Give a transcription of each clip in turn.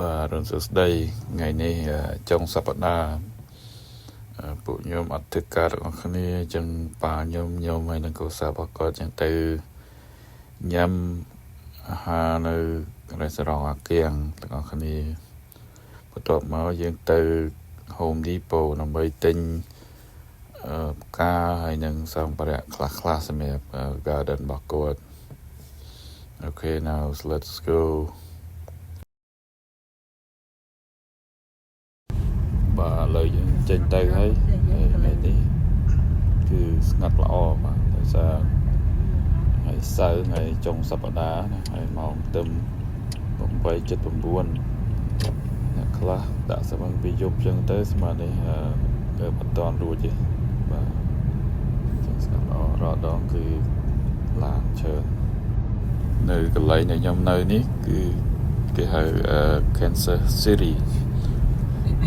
Và rừng sơ đây ngày nay trong sắp đà bộ nhóm ắt thực cả các khani chẳng bà nhóm hay năng cầu sa bà có chẳng từ nhâm hà nơi restaurant kiêng các khani bắt đầu máu dân từ Home Depot nằm bay tinh ca hay năng sang bà rạ class mẹ garden bà cột. Okay, now let's go. Bà lời trên tay thấy ngày đi cứ ngặt lọ mà tại sao ngày sơ ngày trong sắp đá ngày màu tâm bóng bay chết bóng buồn khá đã sẽ bằng bị dục chân tới mà đây ở bắt toàn rồi chứ và sắp lọ rõ đó cứ làm chờ nơi cái lấy này trong nơi ní cứ cái hơi Kansas City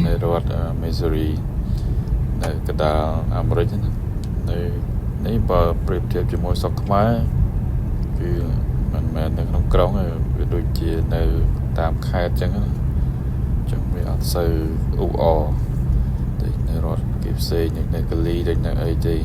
ในรัฐมิสซูรีในกระดาษอเมริกในพอเปรียบเทียบជាមួយស្រុកខ្មែរគឺមិនមែននៅក្នុងក្រុងទេវាដូចជានៅតាមខេត្តអញ្ចឹងចឹងវាអត់សូវអ៊ូអរតែនៅរដ្ឋគេផ្សេងនៅកាលីដូចនៅអីទេ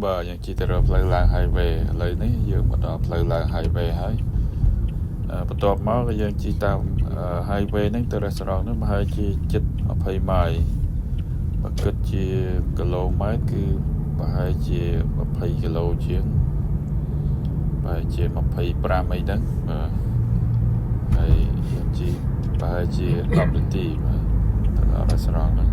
បាទយ៉ាងជិះទៅរកផ្លូវឡើង highway ឥឡូវនេះយើងមកដល់ផ្លូវឡើង highway ហើយបន្ទាប់មកក៏យើងជិះតាម highway ហ្នឹងទៅ restaurant ហ្នឹងប្រហែលជា7 20 ម៉ាយលបើគិតជាគីឡូម៉ែត្រគឺប្រហែលជា20គីឡូជាងប្រហែលជា25អីហ្នឹងបាទហើយយើងជិះប្រហែលជា10នាទីបាទទៅដល់ restaurant ហ្នឹង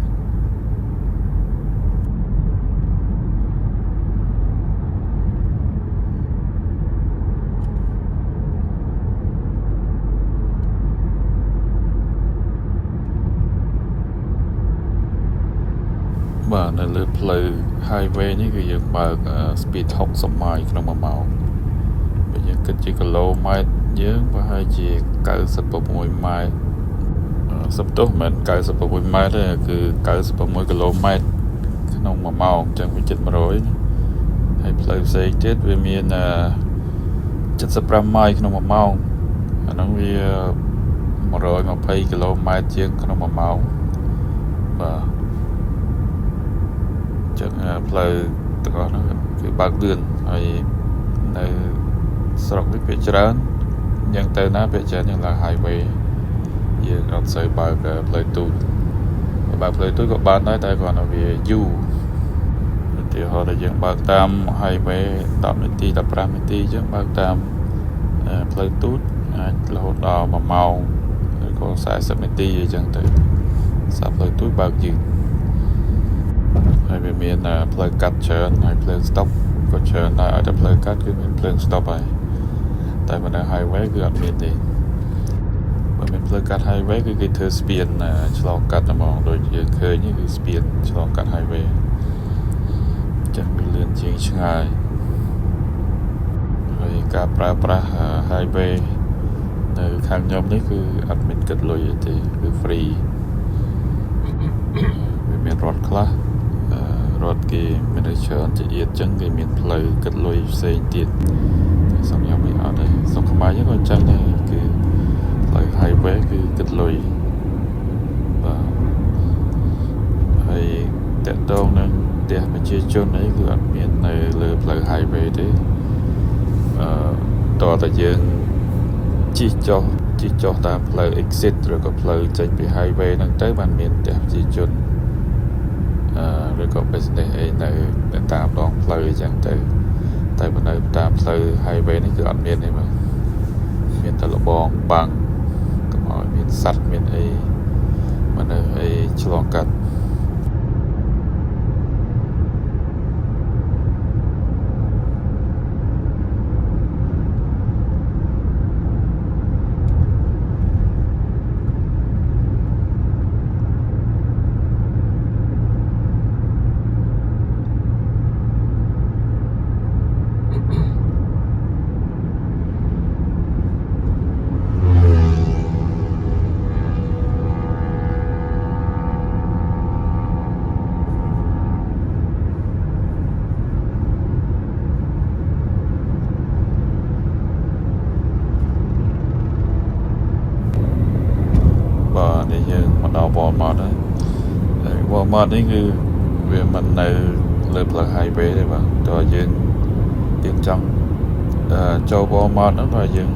បាទនៅលើផ្លូវ highway នេះគឺយើងបើក speed 60 ម៉ាយក្នុង1ម៉ោងបើយើងគិតជាគីឡូម៉ែត្រយើងប្រហែលជា96ម៉ែត្រសំទោសមិនមែន96ម៉ែត្រទេគឺ96គីឡូម៉ែត្រក្នុង1ម៉ោងអញ្ចឹងវាជិត100ហើយផ្លូវផ្សេងទៀតវាមាន75ម៉ាយក្នុង1ម៉ោងអាហ្នឹងវា120គីឡូម៉ែត្រជាងក្នុង1ម៉ោងបាទចឹងផ្លូវទាំងអស់ហ្នឹងគឺបើកលឿនហើយនៅស្រុកនេះភាគច្រើនយ៉ាងទៅណាភាគច្រើនយ៉ាងឡើង highway យើងអត់សូវបើកផ្លូវទូតបើកផ្លូវទូតក៏បានដែរតែគ្រាន់តែវាយូរឧទាហរណ៍ថាយើងបើកតាម highway 10នាទី15នាទីចឹងបើកតាមផ្លូវទូត អាចរហូតដល់1ម៉ោងឬក៏40នាទីអញ្ចឹងទៅសាប់ផ្លូវទូចបើកយឺតហើយវាមានផ្លូវកាត់ច្រើនហើយភ្លើង stop ក៏ច្រើនដែរឲ្យតែផ្លូវកាត់គឺមានភ្លើង stop ហើយតែបើនៅ highway គឺអត់មានទេបើមានផ្លូវកាត់ highway គឺគេធ្វើស្ពានឆ្លងកាត់តែហ្មងដូចយើងឃើញគឺស្ពានឆ្លងកាត់ highway ចឹងវាលឿនជាងឆ្ងាយហើយការប្រើប្រាស់ highway នៅខាងខ្ញុំនេះគឺអត់មានគិតលុយទេគឺ free វាមានរថខ្លះរថគេមានច្រើនជាទៀតចឹងគេមានផ្លូវគិតលុយផ្សេងទៀតតែសំខ្ញុំមិនអត់ទេសុខខ្មែរយើងក៏ចឹងដែរគឺផ្លូវ highway គឺគិតលុយបាទហើយតកតងនឹងផ្ទះប្រជាជនអីគឺអត់មាននៅលើផ្លូវ highway ទេតើតើយើងជិះចុះតាមផ្លូវ exit ឬក៏ផ្លូវចេញពី highway ហ្នឹងទៅបានមានផ្ទះប្រជាជនឬក៏ business អីនៅតាមដងផ្លូវអញ្ចឹងទៅតែបើនៅតាមផ្លូវ highway នេះគឺអត់មានទេបាទមានតែលបងបាំងកុំឲ្យមានសត្វមានអីមនុស្សអីឆ្លងកាត់នេះយើងមកដល់ Walmart ហើយ Walmart នេះគឺវាមិននៅលើផ្លូវ highway ទេបាទតើយើងចង់ចូល Walmart ហ្នឹងក៏យើង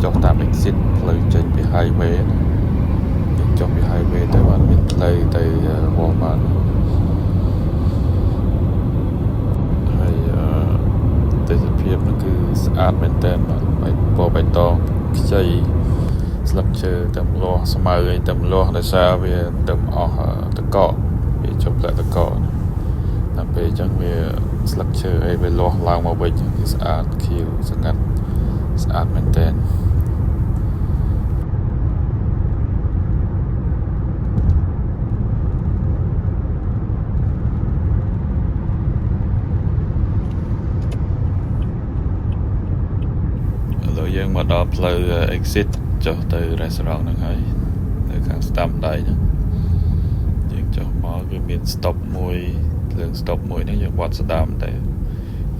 ចុះតាម exit ផ្លូវចេញពី highway យើងចុះពី highway ទៅបានមានផ្លូវទៅ Walmart ហើយទេសភាពហ្នឹងគឺស្អាតមែនតើបាទពណ៌បៃតងខ្ចីស្លឹកឈើតែម្លាស់ស្មៅអីតែម្លាស់ដោយសារវាទៅអស់តកកវាចុះផ្លែតកកដល់ពេលអញ្ចឹងវាស្លឹកឈើអីវាលាស់ឡើងមកវិញវាស្អាតខៀវស្ងាត់ស្អាតមែនតើឥឡូវយើងមកដល់ផ្លូវ exit ចុះទៅ restaurant ហ្នឹងហើយនៅខាងស្ដាំដៃហ្នឹងយើងចុះមកគឺមាន stop មួយភ្លើង stop មួយហ្នឹងយើងវត្តស្ដាំតែ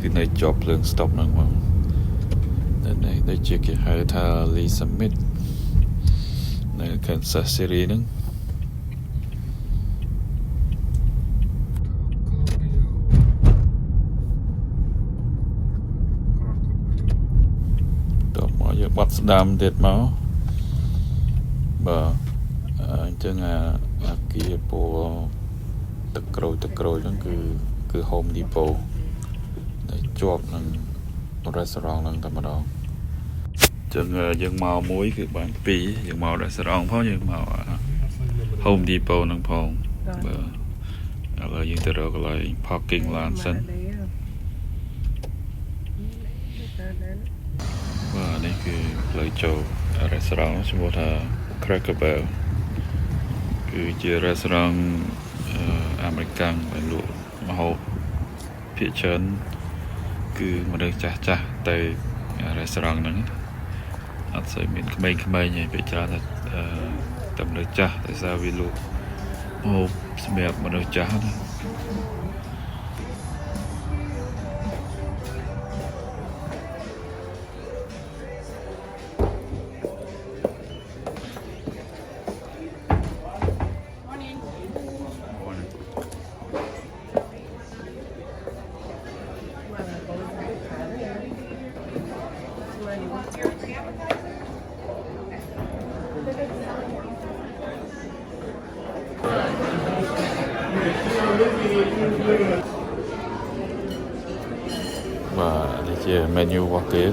គឺនៅជាប់ភ្លើង stop ហ្នឹងមកនៅដូចជាគេហៅថា Lee Summit នៅ Kansas City ហ្នឹងតោះមកយើងវត្តស្ដាំទៀតមកបាទអញ្ចឹងអាគារពណ៌ទឹកក្រូចហ្នឹងគឺ Home Depot ដែលជាប់នឹង restaurant ហ្នឹងតែម្ដងអញ្ចឹងយើងមកមួយគឺបាន2យើងមក restaurant ផងយើងមក Home Depot ហ្នឹងផងបាទឥឡូវយើងទៅរកកន្លែង parking lot សិនបាទនេះគឺផ្លូវចូល restaurant ឈ្មោះថា Cracker Barrel គឺជា restaurant អាមេរិកដែលលក់ម្ហូបភាគច្រើនគឺមនុស្សចាស់ទៅ restaurant ហ្នឹងអត់សូវមានក្មេងៗទេភាគច្រើនតែមនុស្សចាស់តែសារវាលក់ម្ហូបសម្រាប់មនុស្សចាស់ណាបាទនេះជា menu របស់គេ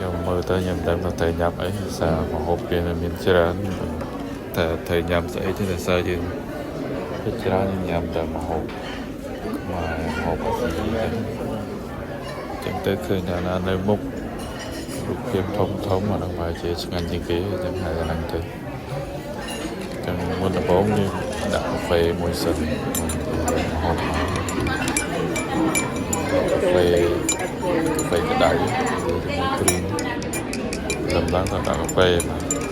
ខ្ញុំមើលទៅខ្ញុំដឹងថាត្រូវញ៉ាំអីសារមកហូបវាមានច្រើនតែត្រូវញ៉ាំស្អីទេតែសារយើងច្រើនញ៉ាំតែមកហូបមកហូបអីចឹងទៅឃើញថានៅមុខរូបភាពធំអានោះបើជាឆ្ងាញ់ជាងគេចឹងហើយហ្នឹងទៅចឹងមុនដំបូងយើងដាក់កាហ្វេមួយសិនហូបកាហ្វេក្តៅជាមួយគ្រីមដំឡើងទៅដាក់កាហ្វេ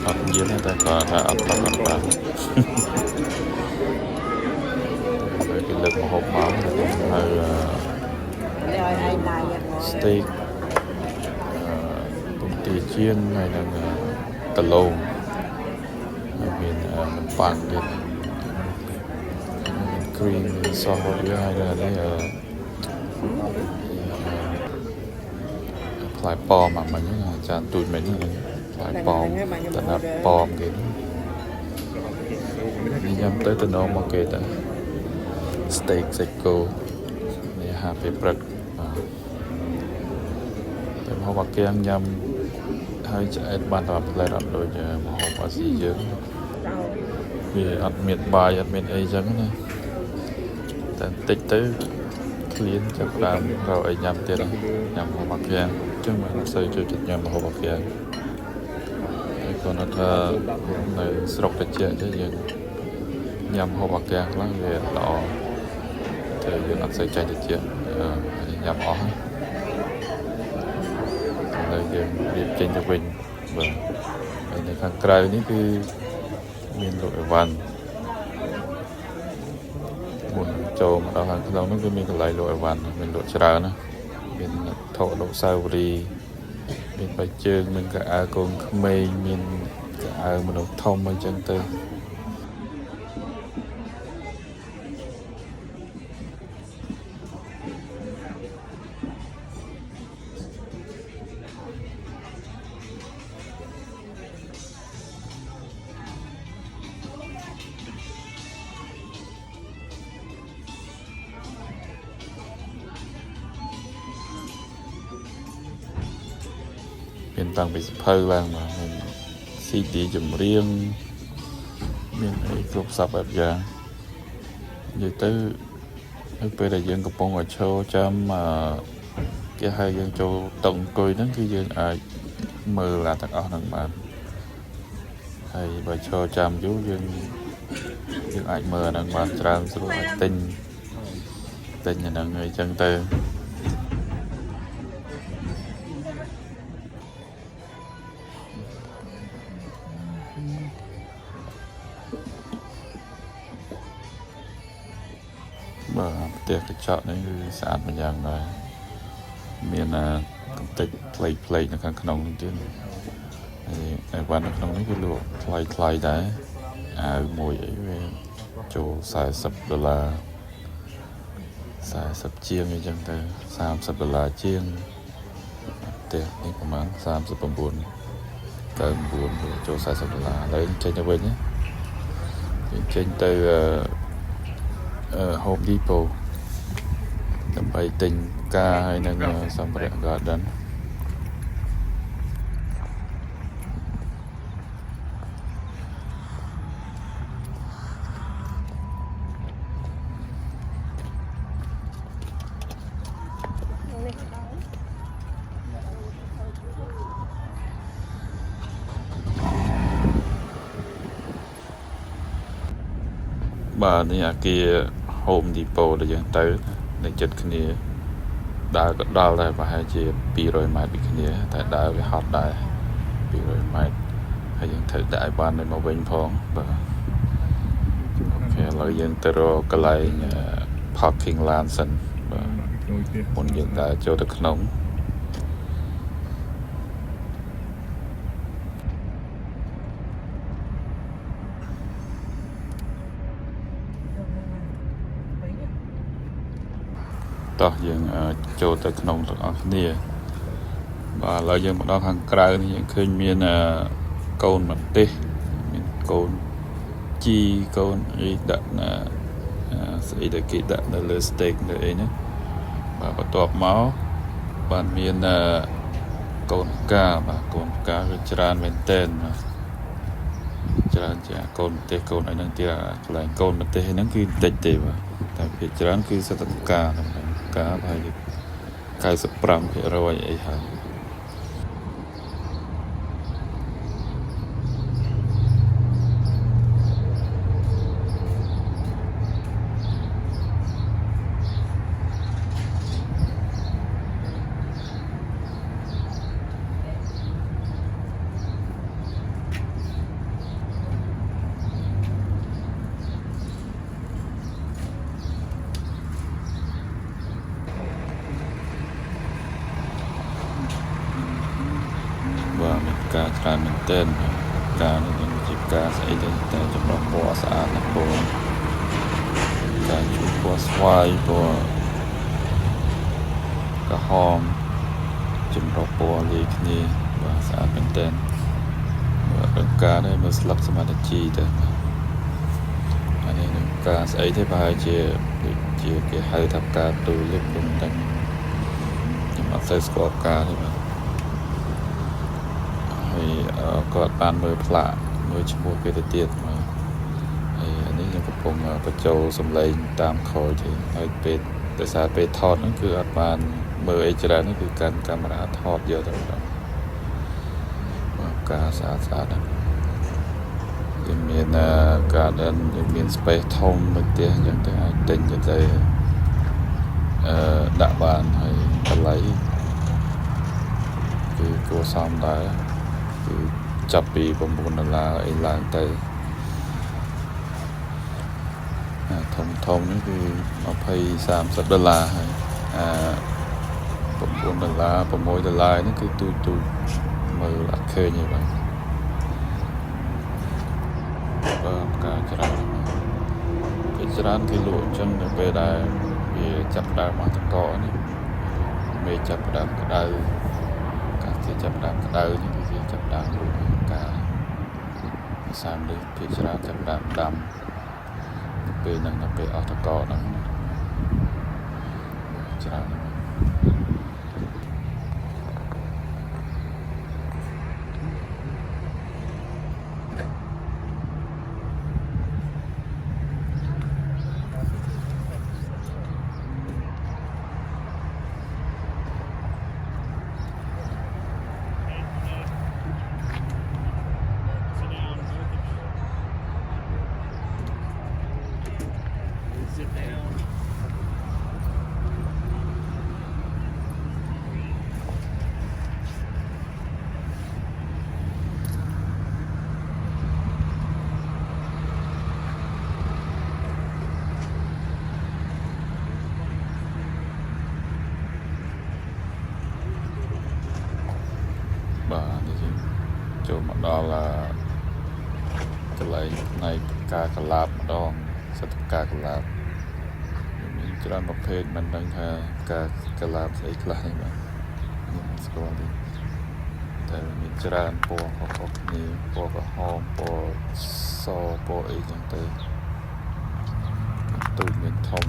អត់ញៀនទេតែគាត់ថាអត់បានហើយគេលើកមកហូបមកហើយស្តេកពងទាចៀនហើយនឹងកឡូងហើយមាននំប៉័ងទៀតមានគ្រីមសោះវាហើយនឹងនេះផ្លែប៉ោមអាមិញចានទូចមិញផ្លែប៉ោមតណាត់ប៉ោមគេនេះញ៉ាំទៅតំណងមកគេទៅស្តេកសាច់គោនេះហាពេលព្រឹកតែមកបាក់គាំងញ៉ាំហើយឆ្អែតបានតែផ្លែអត់ដូចមកហូបអាស៊ីយើងវាអត់មានបាយអត់មានអីចឹងណាតែបន្តិចទៅឃ្លានចាប់ដើមរកអីញ៉ាំទៀតញ៉ាំមកបាក់គាំងចឹងមិនសូវចូលចិត្តញ៉ាំមកហូបបាក់គាំងហើយគាត់ថានៅស្រុកតិចទេយើងញ៉ាំហូបបាក់គាំងខ្លះវាល្អតែយើងអត់សូវចាញ់តិចញ៉ាំអស់ហើយយើងរៀបចេញទៅវិញបាទហើយនៅខាងក្រៅនេះគឺមានលក់អីវ៉ាន់មុនចូលមកដល់ខាងក្នុងនោះគឺមានកន្លែងលក់អីវ៉ាន់មានលក់ច្រើនណាមានថោលក់សាវរីមានបៃជើងមានកៅអៅកូនក្មេងមានកៅអៅមនុស្សធំអញ្ចឹងទៅមានតាំងពីសភៅឡើងមកមាន CD ចម្រៀងមានអីគ្រប់សពបែបយ៉ាងនិយាយទៅនៅពេលដែលយើងកំពុងតែឈរចាំគេហៅយើងចូលតអង្គុយហ្នឹងគឺយើងអាចមើលអាទាំងអស់ហ្នឹងបានហើយបើឈរចាំយូរយើងអាចមើលអាហ្នឹងបានច្រើនស្រួលអាចទិញអាហ្នឹងអីចឹងទៅបាទផ្ទះកញ្ចក់នេះគឺស្អាតមួយយ៉ាងដែរមានកំតិចផ្លេកនៅខាងក្នុងនេះទៀតហើយអីវ៉ាន់នៅក្នុងនេះគឺលក់ថ្លៃដែរអាវមួយអីវាចូល$40 40ជាងអីចឹងទៅ$30ជាងផ្ទះនេះប្រហែល39.99ចូល$40ហើយចេញទៅវិញចេញទៅHome Depot ដើម្បីទិញផ្កាហើយនឹងសម្ភារៈ garden បាទនេះអាគារ Home Depot ដែលយើងទៅនៅជិតគ្នាដើរក៏ដល់ដែរប្រហែលជា200 ម៉ែត្រពីគ្នាតែដើរវាហត់ដែរ200 ម៉ែត្រហើយយើងត្រូវដាក់ឲ្យបានមកវិញផងបាទអូខេឥឡូវយើងទៅរកកន្លែង parking lot សិនបាទមុនយើងដើរចូលទៅក្នុងតោះយើងចូលទៅក្នុងទាំងអស់គ្នាបាទឥឡូវយើងមកដល់ខាងក្រៅនេះយើងឃើញមានកូនម្ទេសមានកូនជីកូនអីដាក់ស្អីដែលគេដាក់នៅលើ steak នៅអីហ្នឹងបាទបន្ទាប់មកបាទមានក កូនកាបាទកូនកាគឺច្រើនមែនទែនបាទច្រើនជាកូនប្រទេសកូនអីហ្នឹងទៀតកន្លែងកូនប្រទេសហ្នឹងគឺតិចទេបាទតែភាគច្រើនគឺសតកាកាប្រហែលជា95%អីហើយបាទមានការច្រើនមែនទែនការនេះជាការស្អីតែចម្រុះពណ៌ស្អាតណាស់ពណ៌ការជួបពណ៌ស្វាយពណ៌ក្រហមចម្រុះពណ៌លាយគ្នាបាទស្អាតមែនទែនបាទការនេះមើលស្លឹកសមាធិទៅអានេះនឹងការស្អីទេប្រហែលជាដូចជាគេហៅថាការទូលិបខ្ញុំតែខ្ញុំអត់សូវស្គាល់ការទេបាទហើយគាត់បានមើលផ្លាកមើលឈ្មោះគេទៅទៀតបាទហើយអានេះខ្ញុំកំពុងបញ្ចូលសំឡេងតាមខលទេហើយពេលដោយសារពេលថតហ្នឹងគឺអត់បានមើលអីច្រើនហ្នឹងគឺកាន់កាមេរ៉ាថតយកទៅបាទការស្អាតណាស់យើងមានgarden យើងមាន space ធំនៅផ្ទះអញ្ចឹងទៅអាចទិញទៅដាក់បានហើយតម្លៃគឺគួរសមដែរគឺចាប់ពី$9អីឡើងទៅធំនេះគឺ$20-30ហើយ$9 $6នេះគឺទូមើលអត់ឃើញទេបាទការច្រើនគេច្រើនគេលក់អញ្ចឹងនៅពេលដែលវាចាប់ដើមមកតកនេះមេចាប់ដើមក្តៅការគេចាប់ដើមក្តៅនេះគឺគេចាប់ដើមលក់ការសាមនេះគេច្រើនចាប់ដើមដាំពេលហ្នឹងដល់ពេលអស់តកហ្នឹងច្រើនបាទនេះចូលមកដល់កន្លែងផ្នែកការកលាបម្ដងសិទ្ធិការកលាបមានច្រើនប្រភេទមិនដឹងថាការកលាបស្អីខ្លះនេះបាទខ្ញុំមិនស្គាល់ទេតែមានច្រើនពណ៌ខុសៗគ្នាពណ៌ក្រហមពណ៌សពណ៌អីចឹងទៅទូចមានធំ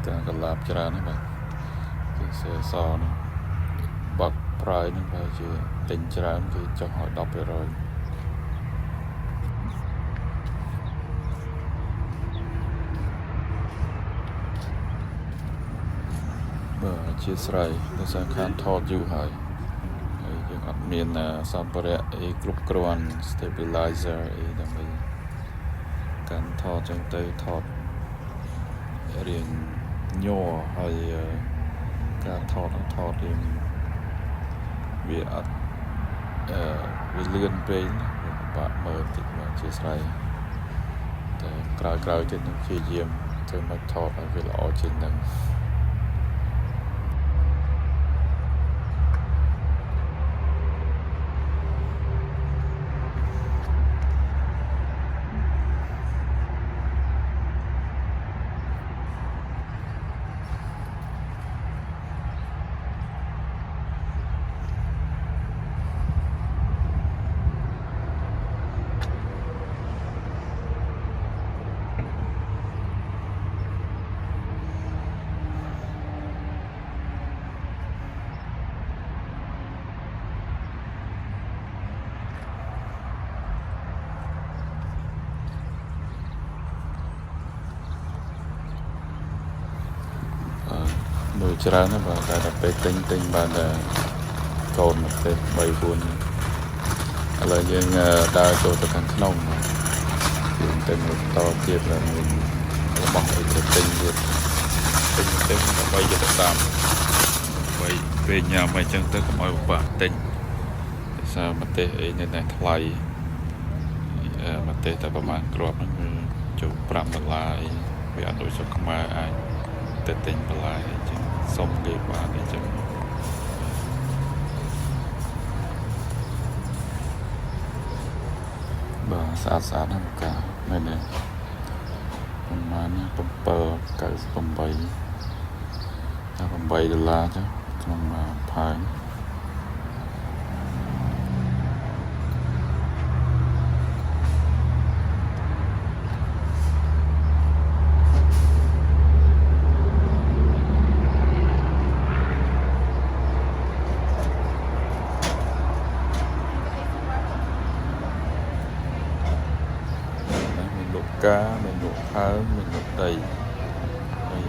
ការកលាបច្រើនណាស់បាទគឺសនេះបាក់ប្រៃនឹងបើជាទិញច្រើនគឺចុះឲ្យ10%បាទអធិស្ឋានដោយសារខានថតយូរហើយយើងអត់មានសម្ភារៈអីគ្រប់គ្រាន់ stabilizer អីដើម្បីកាន់ថតចឹងទៅថតរៀងញ័រហើយការថតរៀងវាអត់វាលឿនពេកបាក់មើលតិចមកជាស្រ័យតែក្រោយទៀតនឹងព្យាយាមធ្វើមកថតឲ្យវាល្អជាងហ្នឹង nuôiច្រើនណាបាទតែដល់ពេលទិញបានកូនមកទេ3 4ឥឡូវយើងដើរចូលទៅខាងក្នុងយើងទិញបន្តទៀតแล้วមានរបស់អីទៅទិញទៀតទិញដើម្បីយកទៅដាំដើម្បីពេលញ៉ាំអីចឹងទៅកុំឲ្យពិបាកទិញដោយសារម្ទេសអីនៅតែថ្លៃម្ទេសតែប្រហែលគ្រាប់ហ្នឹងគឺចូល$5អីវាអត់ដូចស្រុកខ្មែរអាចទៅទិញបន្លែអីចឹងសុំគេបានអីចឹងបាទស្អាតណាស់កាមែនទេប្រហែល$7.98តែ$8ចឹងក្នុងផើងការមានលក់ផើងមានលក់ដីហើយ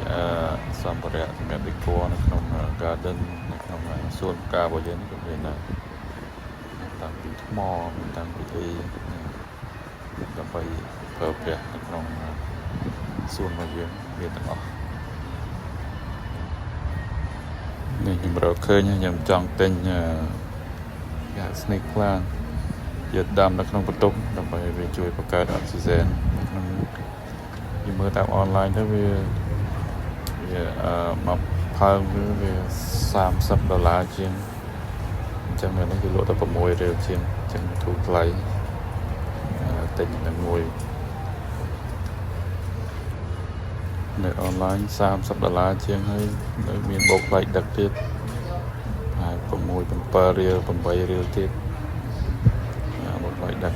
សម្ភារៈសម្រាប់ដេក័រនៅក្នុង garden នៅក្នុងសួនផ្ការបស់យើងក៏មានដែរតាំងពីថ្មមានតាំងពីអីដើម្បីប្រើប្រាស់នៅក្នុងសួនរបស់យើងមានទាំងអស់នេះខ្ញុំរកឃើញខ្ញុំចង់ទិញsnake plant យកដាំនៅក្នុងបន្ទប់ដើម្បីវាជួយបង្កើតអុកស៊ីហ្សែនក្នុងយើងមើលតាមអនឡាញទៅវាមកផើងវា$30ជាងអញ្ចឹងនៅនេះគឺលក់តែ$6ជាងអញ្ចឹងធូរថ្លៃទិញតែមួយនៅអនឡាញ$30ជាងហើយនៅមានបូកថ្លៃដឹកទៀតហើយ$6 $7 $8ទៀតlike that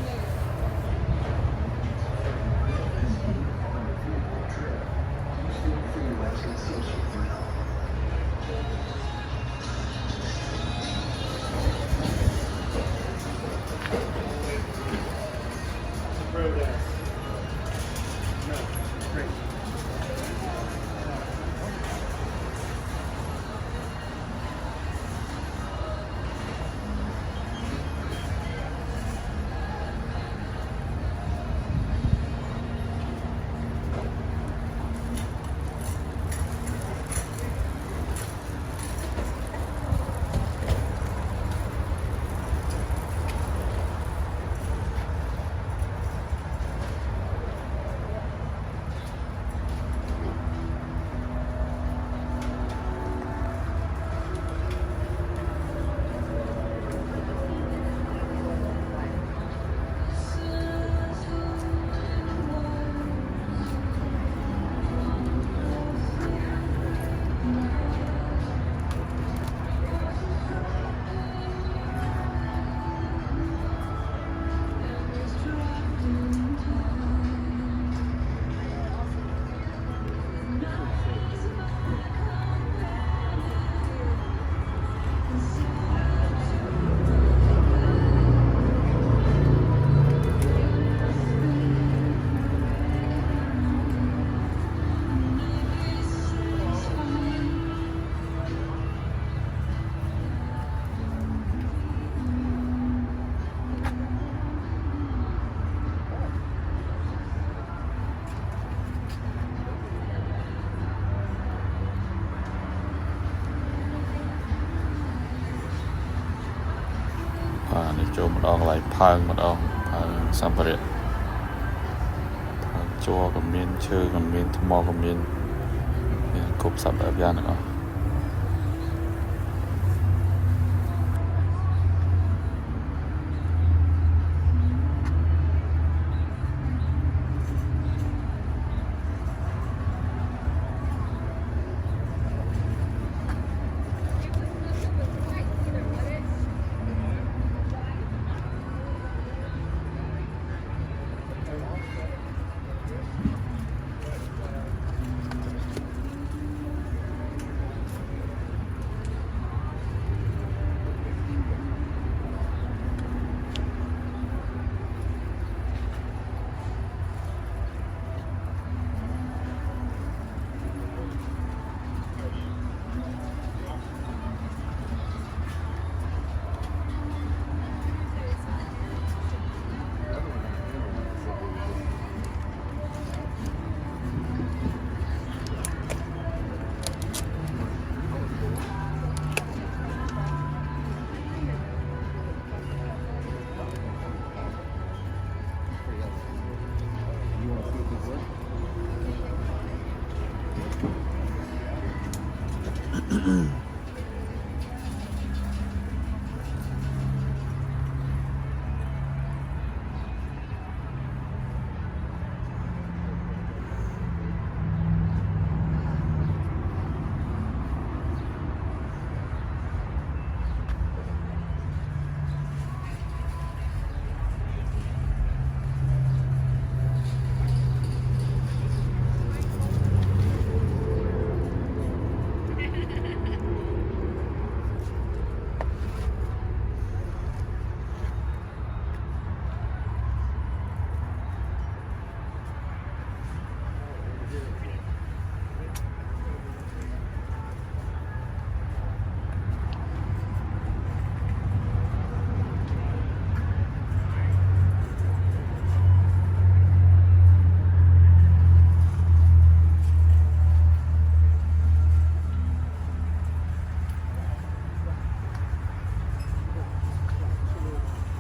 នេះចូលម្ដងកន្លែងផើងម្ដងផើងសម្ភារៈផើងជ័រក៏មានឈើក៏មានថ្មក៏មានគ្រប់សពបែបយ៉ាងទាំងអស់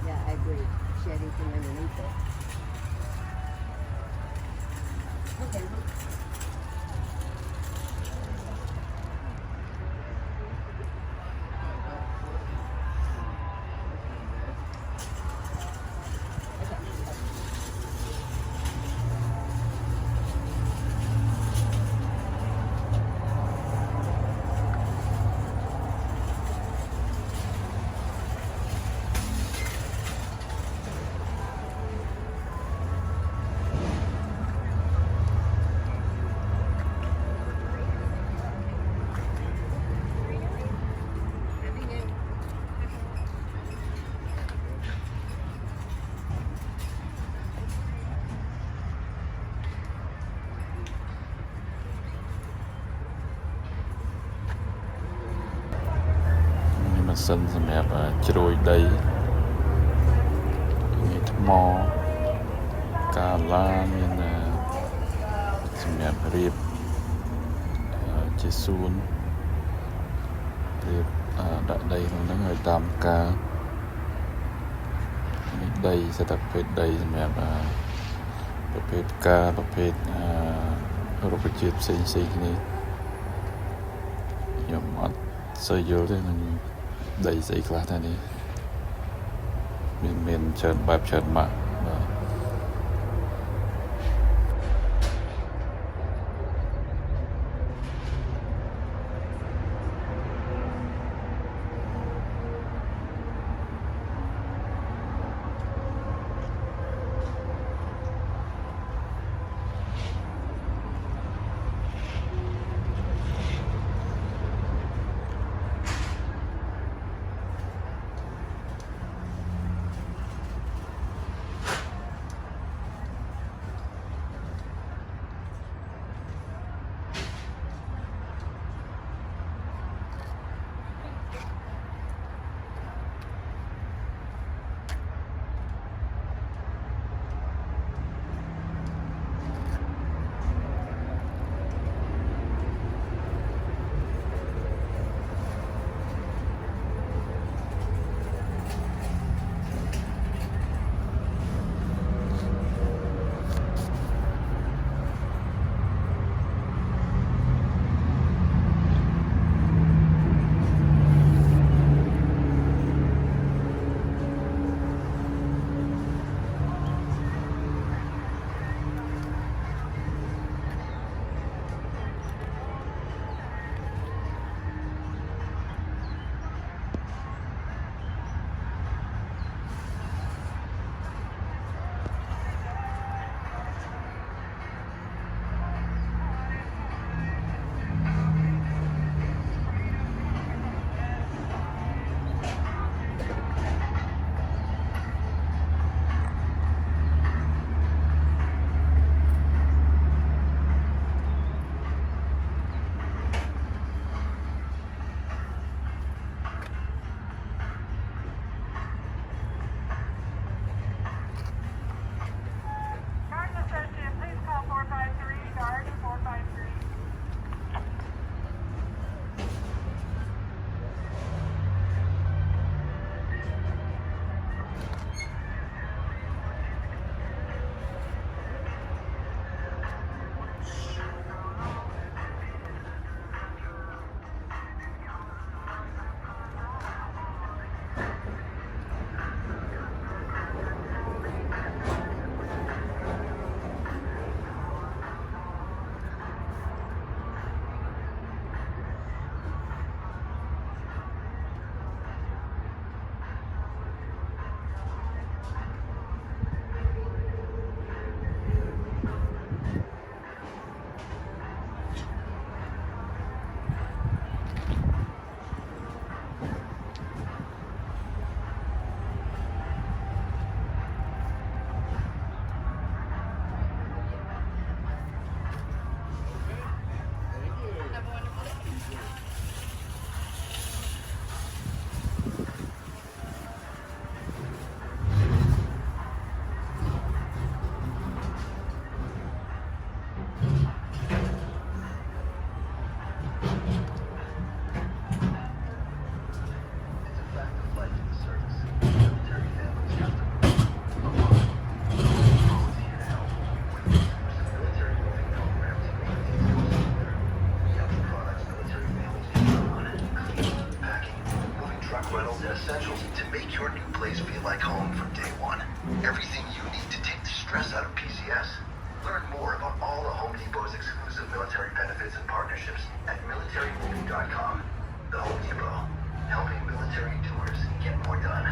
Yeah, I agree. She had anything underneath it. Okay. Sân សម្រាប់ជ្រោយដីមានថ្មកាឡាមានសម្រាប់រៀបជាសួនរៀបដាក់ដីក្នុងហ្នឹងឲ្យតាមការនេះដីស្ថិតប្រភេទដីសម្រាប់ប្រភេទការប្រភេទរុក្ខជាតិផ្សេងៗគ្នាខ្ញុំអត់សូវយល់ទេនឹងដីស្អីខ្លះតែនេះមានច្រើនបែបច្រើនម៉ាក់បាទ your new place feel like home from day one. Everything you need to take the stress out of PCS. Learn more about all of Home Depot's exclusive military benefits and partnerships at militarymoving.com. The Home Depot, helping military doers get more done.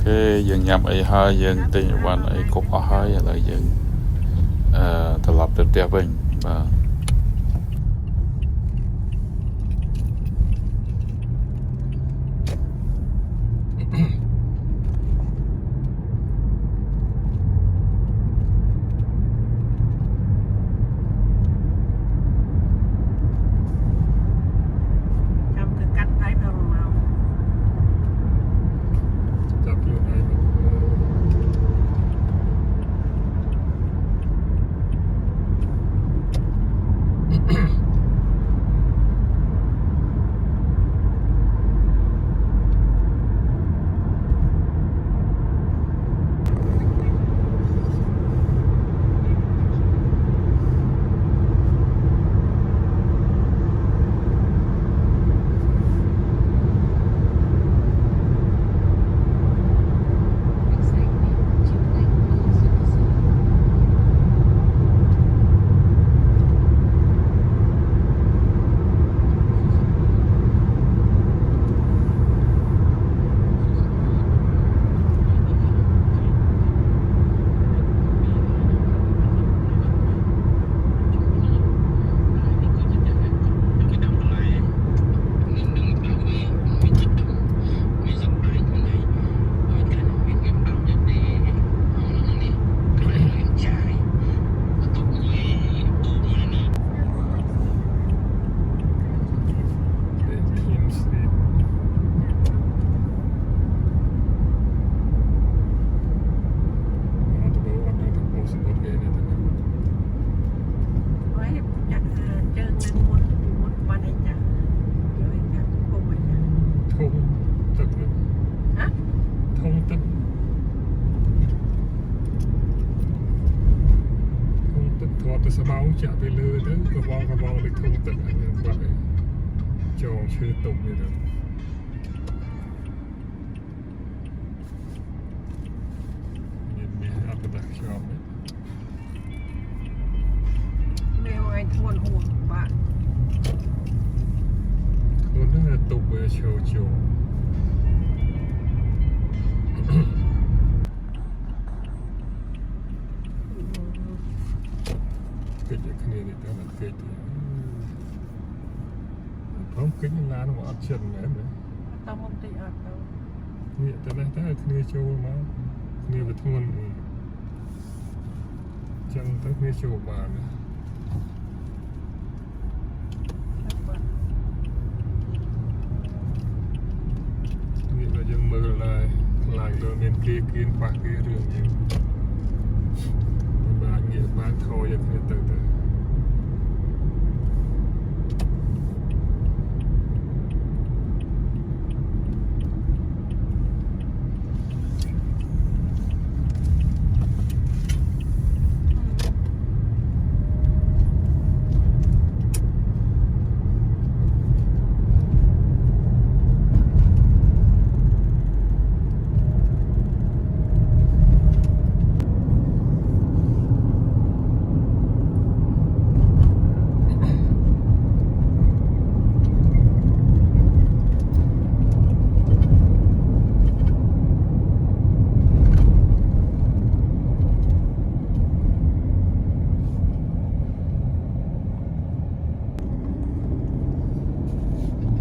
Ok, dừng nhằm ấy hai dừng tình quan ấy cục ở hai là dừng thật lập được đẹp bình và chạm về lư tới cái vò lịch thông tận anh vậy cho chưa tụng như được nhìn mình ăn được cho đấy Nêu anh thôn hồn bạn មើលឈោជោគេជាគ្នានេះតែមិនគេទេព្រមគេនឹងឡានមកអត់ចិត្តមែនទេ Tao không tị ạt đâu. នេះតែនេះតែគ្នាចូលមកគ្នាវាធ្ងន់ចឹងទៅគ្នាចូលបាន នេះបើយើងមើលឡើងខ្លាចលើមានគេគៀនប៉ះគេរឿងនេះបានងាកបានថយឲ្យគ្នាទៅ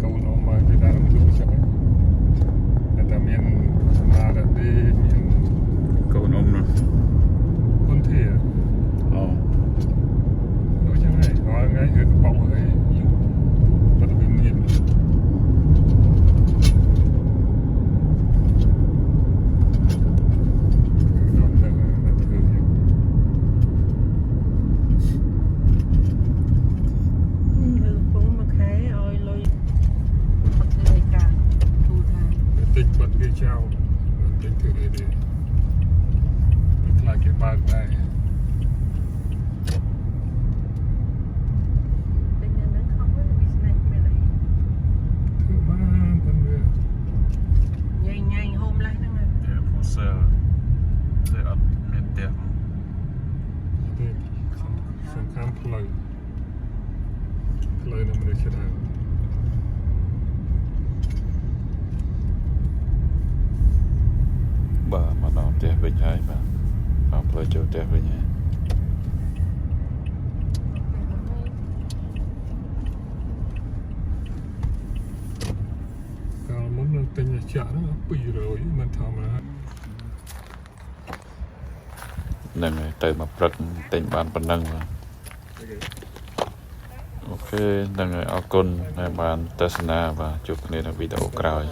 កូនអមមកពីដើមគឺចឹងតែមានស្មារតីមានក ូនអ៊ំនោះ គុណធា អូ ដូចចឹងហើយរាល់ថ្ងៃគឺបោកហើយបាត់វាមានដល់ទៅធ្វើយ៉ាង Ừ, cũng mà khé ơi lôi bật cái cả thu thang. តិចបាត់គេចោលតិចធ្វើអីទេខ្លាចគេបើកដែរ Tình nhân nó không có business bên này. ធ្វើបានប៉ុន្តែ Nhanh nhanh hôm nay nó là តែ for sale តែអត់មានផ្ទះ ទេសង្ខាមផ្លូវនៅមនុស្សច្រើន បាទមកដល់ផ្ទះវិញហើយបាទដល់ផ្លូវចូលផ្ទះវិញហើយ កាលមុននឹងទិញចាក់ហ្នឹង200មិនធម្មតាហ្នឹងហើយទៅមកព្រឹកទិញបានប៉ុណ្ណឹងបាទអូខេហ្នឹងហើយអរគុណដែលបានទស្សនាបាទជួបគ្នានៅវីដេអូក្រោយ